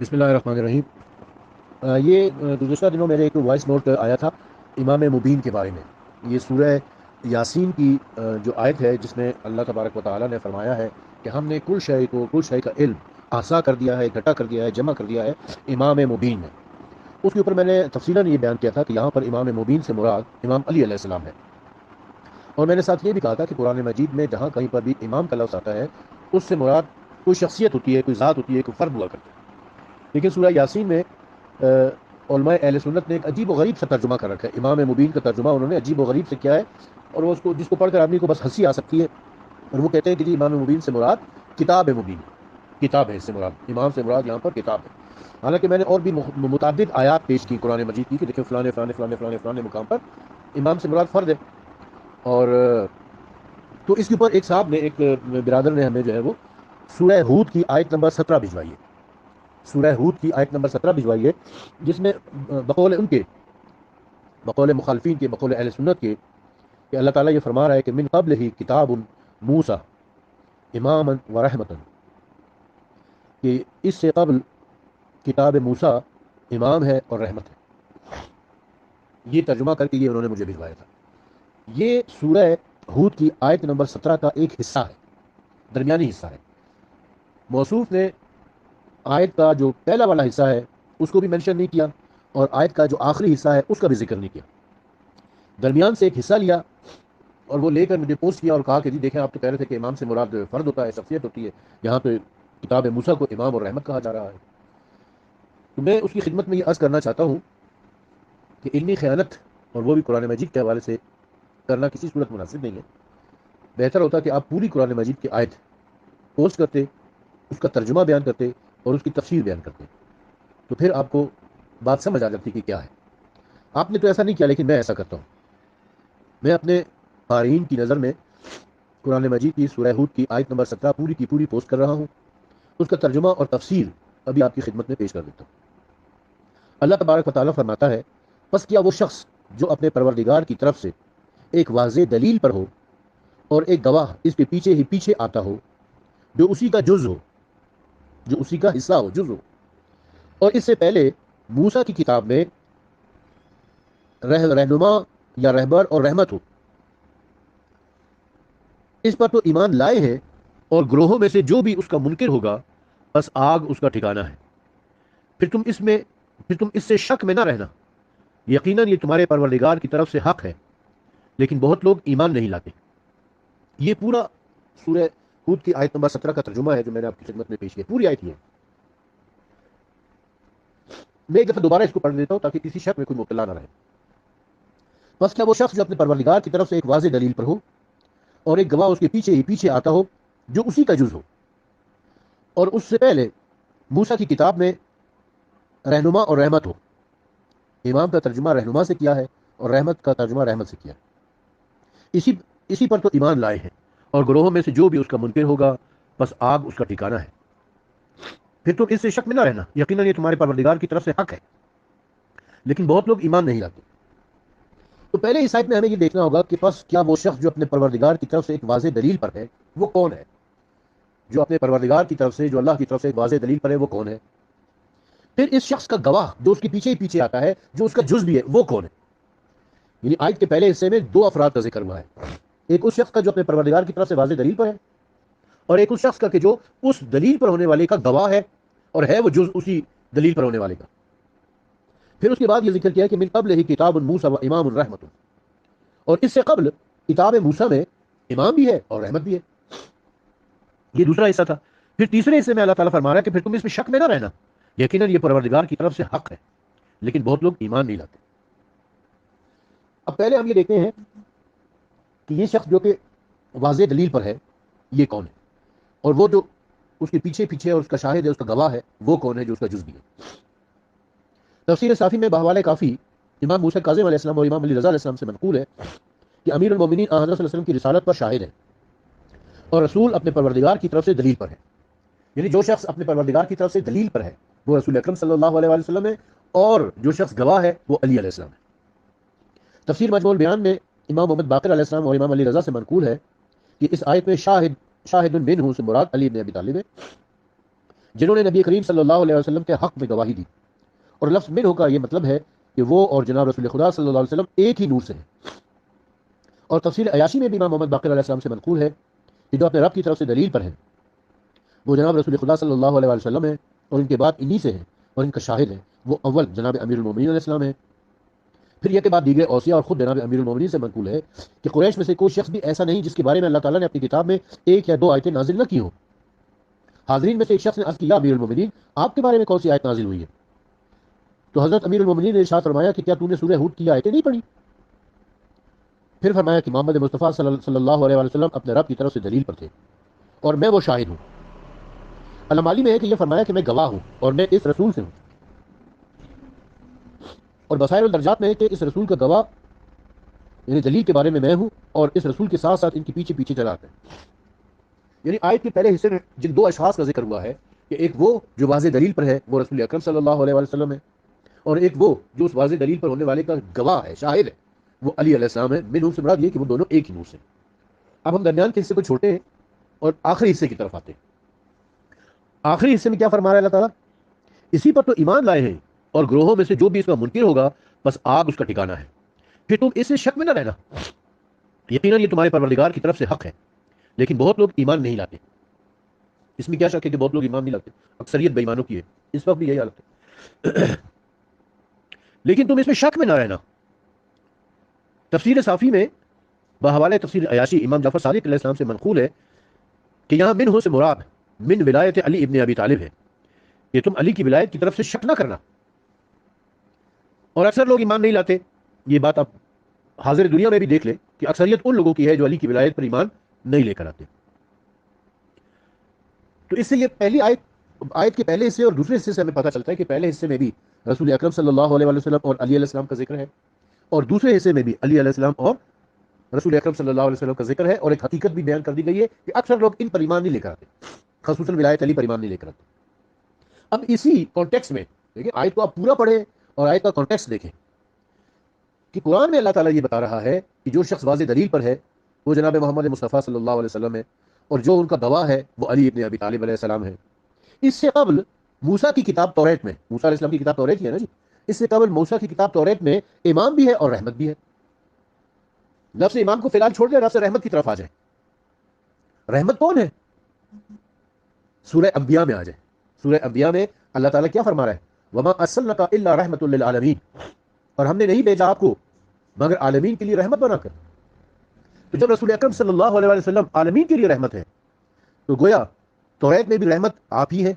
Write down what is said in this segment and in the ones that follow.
بسم اللہ الرحمن الرحیم۔ گزشتہ دنوں میرے ایک وائس نوٹ آیا تھا امام مبین کے بارے میں۔ یہ سورہ یاسین کی جو آیت ہے جس میں اللہ تبارک و تعالیٰ نے فرمایا ہے کہ ہم نے کل شے کا علم احصا کر دیا ہے، اکٹھا کر دیا ہے، جمع کر دیا ہے امام مبین میں۔ اس کے اوپر میں نے تفصیلاً یہ بیان کیا تھا کہ یہاں پر امام مبین سے مراد امام علی علیہ السلام ہے، اور میں نے ساتھ یہ بھی کہا تھا کہ قرآن مجید میں جہاں کہیں پر بھی امام کا لفظ آتا ہے اس سے مراد کوئی شخصیت ہوتی ہے، کوئی ذات ہوتی ہے، کوئی فرد ہوا کرتا ہے۔ لیکن سورہ یاسین میں علماء اہل سنت نے ایک عجیب و غریب سا ترجمہ کر رکھا ہے۔ امام مبین کا ترجمہ انہوں نے عجیب و غریب سے کیا ہے، اور وہ اس کو جس کو پڑھ کر آدمی کو بس ہنسی آ سکتی ہے، اور وہ کہتے ہیں کہ جی امام مبین سے مراد کتاب مبین، کتاب ہے، اس سے مراد امام سے مراد یہاں پر کتاب ہے۔ حالانکہ میں نے اور بھی متعدد آیات پیش کی قرآن مجید کی کہ دیکھیں فلانے فلانے فلانے فلانے فلانے مقام پر امام سے مراد فرد ہے۔ اور تو اس کے اوپر ایک صاحب نے، ایک برادر نے ہمیں جو ہے وہ سورہ ہود کی آیت نمبر 17 بھجوائی ہے، سورہ ہود کی آیت نمبر 17 بھجوائی ہے، جس میں بقول ان کے، بقول مخالفین کے، بقول اہل سنت کے، کہ اللہ تعالیٰ یہ فرما رہا ہے کہ من قبل ہی کتاب موسیٰ اماما و رحمتا، کہ اس سے قبل کتاب موسیٰ امام ہے اور رحمت ہے۔ یہ ترجمہ کر کے یہ انہوں نے مجھے بھجوایا تھا۔ یہ سورہ ہود کی آیت نمبر 17 کا ایک حصہ ہے، درمیانی حصہ ہے۔ موصوف نے آیت کا جو پہلا والا حصہ ہے اس کو بھی مینشن نہیں کیا، اور آیت کا جو آخری حصہ ہے اس کا بھی ذکر نہیں کیا۔ درمیان سے ایک حصہ لیا اور وہ لے کر مجھے پوسٹ کیا اور کہا کہ جی دیکھیں آپ تو کہہ رہے تھے کہ امام سے مراد فرد ہوتا ہے، شخصیت ہوتی ہے، یہاں پہ کتاب موسیٰ کو امام اور رحمت کہا جا رہا ہے۔ تو میں اس کی خدمت میں یہ عرض کرنا چاہتا ہوں کہ علمی خیانت، اور وہ بھی قرآن مجید کے حوالے سے، کرنا کسی صورت مناسب نہیں ہے۔ بہتر ہوتا کہ آپ پوری قرآن مجید کی آیت پوسٹ کرتے، اس کا ترجمہ بیان کرتے اور اس کی تفسیر بیان کرتے، تو پھر آپ کو بات سمجھ آ جاتی کہ کیا ہے۔ آپ نے تو ایسا نہیں کیا، لیکن میں ایسا کرتا ہوں۔ میں اپنے قارئین کی نظر میں قرآن مجید کی سورہ ہود کی آیت نمبر 17 پوری کی پوری پوسٹ کر رہا ہوں، اس کا ترجمہ اور تفسیر ابھی آپ کی خدمت میں پیش کر دیتا ہوں۔ اللہ تبارک و تعالیٰ فرماتا ہے، پس کیا وہ شخص جو اپنے پروردگار کی طرف سے ایک واضح دلیل پر ہو اور ایک گواہ اس کے پیچھے ہی پیچھے آتا ہو، جو اسی کا جز ہو، جو اسی کا حصہ ہو، جز ہو، اور اس سے پہلے موسیٰ کی کتاب میں رہنما یا رہبر اور رحمت ہو، اس پر تو ایمان لائے ہیں، اور گروہوں میں سے جو بھی اس کا منکر ہوگا بس آگ اس کا ٹھکانہ ہے۔ پھر تم اس سے شک میں نہ رہنا، یقیناً یہ تمہارے پروردگار کی طرف سے حق ہے، لیکن بہت لوگ ایمان نہیں لاتے۔ یہ پورا سورہ ہود کی آیت نمبر 17 کا ترجمہ ہے جو میں نے آپ کی خدمت میں پیش کیا، پوری آیت یہ ہے۔ میں ایک دفعہ دوبارہ اس کو پڑھ دیتا ہوں تاکہ کسی شک میں کوئی مبتلا نہ رہے۔ بس کیا وہ شخص جو اپنے پروردگار کی طرف سے ایک واضح دلیل پر ہو اور ایک گواہ اس کے پیچھے ہی پیچھے آتا ہو، جو اسی کا جز ہو، اور اس سے پہلے موسیٰ کی کتاب میں رہنما اور رحمت ہو۔ امام کا ترجمہ رہنما سے کیا ہے اور رحمت کا ترجمہ رحمت سے کیا ہے۔ اسی پر تو ایمان لائے ہیں، اور گروہوں میں سے جو بھی اس کا منکر ہوگا بس آگ اس کا ٹھکانہ ہے۔ پھر تم اس سے شک میں نہ رہنا، یقیناً یہ تمہارے پروردگار کی طرف سے حق ہے، لیکن بہت لوگ ایمان نہیں لاتے۔ تو پہلے اس آیت میں ہمیں یہ دیکھنا ہوگا کہ پس کیا وہ شخص جو اپنے پروردگار کی طرف سے ایک واضح دلیل پر ہے وہ کون ہے؟ جو اپنے پروردگار کی طرف سے، جو اللہ کی طرف سے ایک واضح دلیل پر ہے وہ کون ہے؟ پھر اس شخص کا گواہ جو اس کے پیچھے ہی پیچھے آتا ہے، جو اس کا جز بھی ہے، وہ کون ہے؟ یعنی آیت کے پہلے حصے میں دو افراد کا ذکر ہوا ہے، ایک اس شخص کا جو اپنے پروردگار کی طرف سے واضح دلیل پر ہے، اور ایک اس شخص کا کہ جو اس دلیل پر ہونے والے کا گواہ ہے، اور ہے وہ جز اسی دلیل پر ہونے والے کا۔ پھر اس کے بعد یہ ذکر کیا کہ من قبل ہی کتاب موسیٰ و امام الرحمت، اور اس سے قبل کتاب موسیٰ میں امام بھی ہے اور رحمت بھی ہے۔ یہ دوسرا حصہ تھا۔ پھر تیسرے حصے میں اللہ تعالیٰ فرما رہا ہے کہ پھر تم اس میں شک میں نہ رہنا، یقیناً یہ پروردگار کی طرف سے حق ہے، لیکن بہت لوگ ایمان نہیں لاتے۔ اب پہلے ہم یہ دیکھتے ہیں کہ یہ شخص جو کہ واضح دلیل پر ہے یہ کون ہے، اور وہ جو اس کے پیچھے پیچھے اور اس کا شاہد ہے، اس کا گواہ ہے، وہ کون ہے جو اس کا جز بھی ہے۔ تفسیر صافی میں بحوالہ کافی امام موسیٰ کاظم علیہ السلام اور امام علی رضا علیہ السلام سے منقول ہے کہ امیر المومنین حضرت صلی اللہ علیہ وسلم کی رسالت پر شاہد ہے، اور رسول اپنے پروردگار کی طرف سے دلیل پر ہے۔ یعنی جو شخص اپنے پروردگار کی طرف سے دلیل پر ہے وہ رسول اکرم صلی اللہ علیہ وسلم ہے، اور جو شخص گواہ ہے وہ علی علیہ السلام ہے۔ تفسیر مجموع البیان میں امام محمد باقر علیہ السلام اور امام علی رضا سے منقول ہے کہ اس آیت میں شاہد منہ سے مراد علی بن ابی طالب ہے، جنہوں نے نبی کریم صلی اللہ علیہ وسلم کے حق میں گواہی دی. اور لفظ منہ کا یہ مطلب ہے کہ وہ اور جناب رسول خدا صلی اللہ علیہ وسلم ایک ہی نور سے ہیں. اور تفسیر عیاشی میں بھی امام محمد باقر علیہ السلام سے منقول ہے کہ جو اپنے رب کی طرف سے دلیل پر ہیں وہ جناب رسول خدا صلی اللہ علیہ وسلم ہیں، اور ان کے بعد انہی سے ہیں، اور ان کا شاہد ہے وہ اول جناب امیر المومنین علیہ السلام ہیں. پھر یہ کہ بعد دیگر اوصیاء اور خود جناب امیر المومنین سے منقول ہے کہ قریش میں سے کوئی شخص بھی ایسا نہیں جس کے بارے میں اللہ تعالیٰ نے اپنی کتاب میں ایک یا دو آیتیں نازل نہ کی ہوں. حاضرین میں سے ایک شخص نے عرض کیا امیر المومنین آپ کے بارے میں کون سی آیت نازل ہوئی ہے؟ تو حضرت امیر المومنین نے ارشاد فرمایا کہ کیا تو نے سورہ ہود کی آیتیں نہیں پڑھی؟ پھر فرمایا کہ محمد مصطفیٰ صلی اللہ علیہ وسلم اپنے رب کی طرف سے دلیل پر تھے اور میں وہ شاہد ہوں. علامالی میں ہے کہ یہ فرمایا کہ میں گواہ ہوں اور میں اس رسول سے ہوں. اور بصائر الدرجات میں ہے کہ اس رسول کا گواہ یعنی دلیل کے بارے میں ہوں، اور اس رسول کے ساتھ ساتھ ان کے پیچھے پیچھے چلاتے ہیں. یعنی آیت کے پہلے حصے میں جن دو اشخاص کا ذکر ہوا ہے کہ ایک وہ جو واضح دلیل پر ہے وہ رسول اکرم صلی اللہ علیہ وسلم ہے، اور ایک وہ جو اس واضح دلیل پر ہونے والے کا گواہ ہے، شاہد ہے، وہ علی علیہ السلام ہے. منہم سے مراد یہ کہ وہ دونوں ایک ہی نور سے. اب ہم درمیان کے حصے کو چھوٹے ہیں اور آخری حصے کی طرف آتے ہیں. آخری حصے میں کیا فرما رہا ہے اللہ تعالیٰ؟ اسی پر تو ایمان لائے ہیں، اور گروہوں میں سے جو بھی اس کا منکر ہوگا بس آگ اس کا ٹھکانہ ہے. پھر تم اس سے شک میں نہ رہنا، یقیناً یہ تمہارے پروردگار کی طرف سے حق ہے، لیکن بہت لوگ ایمان نہیں لاتے. اس میں کیا شک ہے کہ بہت لوگ ایمان نہیں لاتے؟ اکثریت بے ایمانوں کی ہے، اس وقت بھی یہی حالت ہے. لیکن تم اس میں شک میں نہ رہنا. تفسیر صافی میں بحوالہ تفسیر عیاشی امام جعفر صادق علیہ السلام سے منقول ہے کہ یہاں من ہو سے مراد من ولایت علی ابن ابی طالب ہے کہ تم علی کی ولایت کی طرف سے شک نہ کرنا. اور اکثر لوگ ایمان نہیں لاتے. یہ بات آپ حاضر دنیا میں بھی دیکھ لیں کہ اکثریت ان لوگوں کی ہے جو علی کی ولایت پر ایمان نہیں لے کر آتے. تو اس سے یہ پہلی آیت کے پہلے حصے اور دوسرے حصے سے ہمیں پتہ چلتا ہے کہ پہلے حصے میں بھی رسول اکرم صلی اللہ علیہ وسلم اور علی علیہ السلام کا ذکر ہے، اور دوسرے حصے میں بھی علی علیہ السلام اور رسول اکرم صلی اللہ علیہ وسلم کا ذکر ہے. اور ایک حقیقت بھی بیان کر دی گئی ہے کہ اکثر لوگ ان پر ایمان نہیں لے کر آتے، خصوصاً ولایت علی پر ایمان نہیں لے کر آتے. اب اسی کانٹیکس میں دیکھیں، آیت کو آپ پورا پڑھیں اور آیت کا کانٹیکس دیکھیں کہ قرآن میں اللہ تعالیٰ یہ بتا رہا ہے کہ جو شخص واضح دلیل پر ہے وہ جناب محمد مصطفیٰ صلی اللہ علیہ وسلم ہے، اور جو ان کا گواہ ہے وہ علی ابن ابی طالب علیہ السلام ہے. اس سے قبل موسیٰ کی کتاب توریت میں، موسیٰ علیہ السلام کی کتاب توریت ہی ہے نا جی، اس سے قبل موسیٰ کی کتاب توریت میں امام بھی ہے اور رحمت بھی ہے. لفظ امام کو فی الحال چھوڑ دیں، لفظ رحمت کی طرف آ جائیں. رحمت کون ہے؟ سورہ انبیاء میں آ جائیں. سورہ انبیاء میں اللہ تعالیٰ کیا فرما رہا ہے؟ وما ارسلناک الا رحمۃ للعالمین، اور ہم نے نہیں بھیجا آپ کو مگر عالمین کے لیے رحمت بنا کر. تو جب رسول اکرم صلی اللہ علیہ وسلم عالمین کے لیے رحمت ہے تو گویا توریت میں بھی رحمت آپ ہی ہے،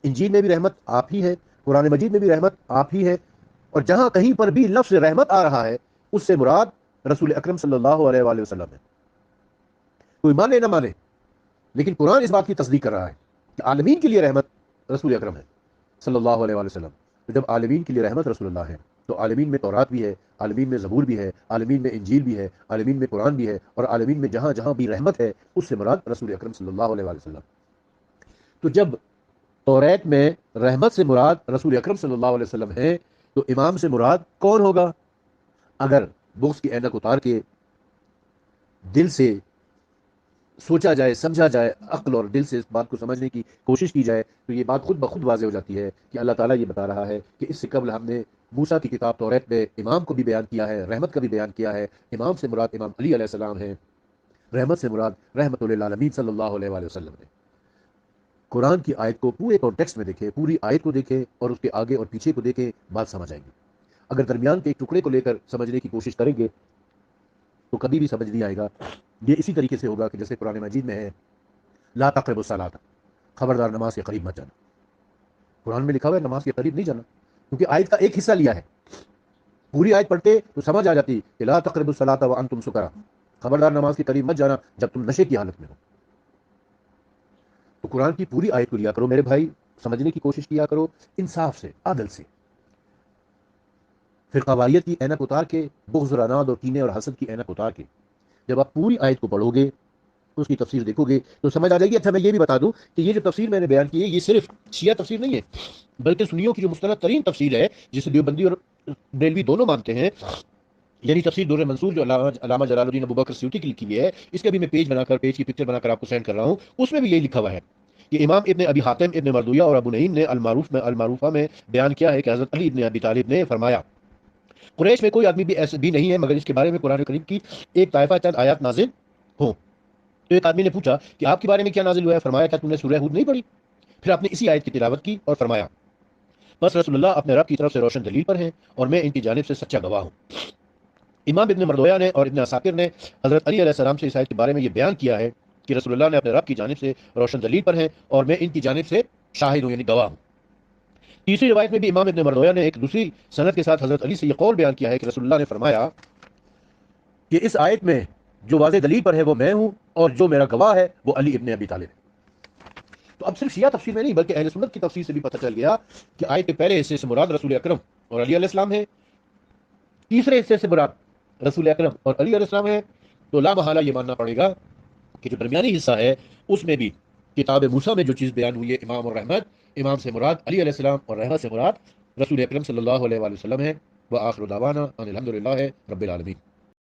انجیل میں بھی رحمت آپ ہی ہے، قرآن مجید میں بھی رحمت آپ ہی ہے. اور جہاں کہیں پر بھی لفظ رحمت آ رہا ہے اس سے مراد رسول اکرم صلی اللہ علیہ وآلہ وسلم ہے. کوئی مانے نہ مانے، لیکن قرآن اس بات کی تصدیق کر رہا ہے کہ عالمین کے لیے رحمت رسول اکرم ہے صلی اللہ علیہ وآلہ وسلم. تو جب عالمین کے لیے رحمت رسول اللہ ہے تو عالمین میں تورات بھی ہے، عالمین میں زبور بھی ہے، عالمین میں انجیل بھی ہے، عالمین میں قرآن بھی ہے، اور عالمین میں جہاں جہاں بھی رحمت ہے اس سے مراد رسول اکرم صلی اللہ علیہ وآلہ وسلم. تو جب توریت میں رحمت سے مراد رسول اکرم صلی اللہ علیہ وسلم ہے تو امام سے مراد کون ہوگا؟ اگر بغض کی اینک اتار کے دل سے سوچا جائے، سمجھا جائے، عقل اور دل سے اس بات کو سمجھنے کی کوشش کی جائے تو یہ بات خود بخود واضح ہو جاتی ہے کہ اللہ تعالیٰ یہ بتا رہا ہے کہ اس سے قبل ہم نے موسیٰ کی کتاب توریت میں امام کو بھی بیان کیا ہے، رحمت کا بھی بیان کیا ہے. امام سے مراد امام علی علیہ السلام ہے، رحمت سے مراد رحمت للعالمین صلی اللہ علیہ وآلہ وسلم ہے. قرآن کی آیت کو پورے کانٹیکسٹ میں دیکھیں، پوری آیت کو دیکھیں اور اس کے آگے اور پیچھے کو دیکھیں، بات سمجھ آئے گی. اگر درمیان کے ایک ٹکڑے کو لے کر سمجھنے کی کوشش کریں گے تو کبھی بھی سمجھ نہیں آئے گا. یہ اسی طریقے سے ہوگا کہ جیسے قرآن مجید میں ہے لا تقربوا الصلاۃ، خبردار نماز کے قریب مت جانا. قرآن میں لکھا ہوا ہے نماز کے قریب نہیں جانا، کیونکہ آیت کا ایک حصہ لیا ہے. پوری آیت پڑھتے تو سمجھ آ جاتی کہ لا تقربوا الصلاۃ وانتم سکریٰ، خبردار نماز کے قریب مت جانا جب تم نشے کی حالت میں ہو. تو قرآن کی پوری آیت کو لیا کرو میرے بھائی، سمجھنے کی کوشش کیا کرو انصاف سے، عدل سے. فرقہ واریت کی اینک اتار کے، بغض اور عناد اور کینے اور حسد کی اینک اتار کے جب آپ پوری آیت کو پڑھو گے، اس کی تفسیر دیکھو گے تو سمجھ آ جائے گی. اچھا میں یہ بھی بتا دوں کہ یہ جو تفسیر میں نے بیان کی ہے یہ صرف شیعہ تفسیر نہیں ہے، بلکہ سنیوں کی جو مستند ترین تفسیر ہے جسے دیوبندی اور بریلوی دونوں مانتے ہیں، یعنی تفسیر دور منصور جو علامہ جلال الدین ابوبکر سیوطی کی لکھی ہوئی ہے. اس کا بھی میں پیج بنا کر، پیج کی پکچر بنا کر آپ کو سینڈ کر رہا ہوں. اس میں بھی یہی لکھا ہوا ہے کہ امام ابن ابی حاتم ابن مردویہ اور ابو نعیم نے المعروفہ میں بیان کیا ہے کہ حضرت علی ابن ابی طالب نے فرمایا قریش میں کوئی آدمی بھی ایسا بھی نہیں ہے مگر اس کے بارے میں قرآن کریم کی ایک طائفہ چند آیات نازل ہوں۔ تو ایک آدمی نے پوچھا کہ آپ کے بارے میں کیا نازل ہوا ہے؟ فرمایا کیا تم نے سورہ ہود نہیں پڑھی؟ پھر آپ نے اسی آیت کی تلاوت کی اور فرمایا بس رسول اللہ اپنے رب کی طرف سے روشن دلیل پر ہیں اور میں ان کی جانب سے سچا گواہ ہوں۔ امام ابن مردویہ نے اور ابن عساکر نے حضرت علی علیہ السلام سے اس آیت کے بارے میں یہ بیان کیا ہے کہ رسول اللہ نے اپنے رب کی جانب سے روشن دلیل پر ہیں اور میں ان کی جانب سے شاہد ہوں، یعنی گواہ ہوں۔ تیسری روایت میں بھی امام ابن مردویہ نے ایک دوسری سند کے ساتھ حضرت علی سے یہ قول بیان کیا ہے کہ رسول اللہ نے فرمایا کہ اس آیت میں جو واضح دلیل پر ہے وہ میں ہوں اور جو میرا گواہ ہے وہ علی ابن ابی طالب ہے۔ تو اب صرف شیعہ تفسیر میں نہیں بلکہ اہل سنت کی تفسیر سے بھی پتہ چل گیا کہ آیت کے پہلے حصے سے مراد رسول اکرم اور علی علیہ السلام ہے، تیسرے حصے سے مراد رسول اکرم اور علی علیہ السلام ہے۔ تو لا محالہ یہ ماننا پڑے گا کہ جو درمیانی حصہ ہے اس میں بھی کتاب موسیٰ میں جو چیز بیان ہوئی ہے امام اور رحمت، امام سے مراد علی علیہ السلام اور رحمت سے مراد رسول اکرم صلی اللہ علیہ وآلہ وسلم ہے۔ وآخر دعوانا ان الحمد للہ رب العالمین۔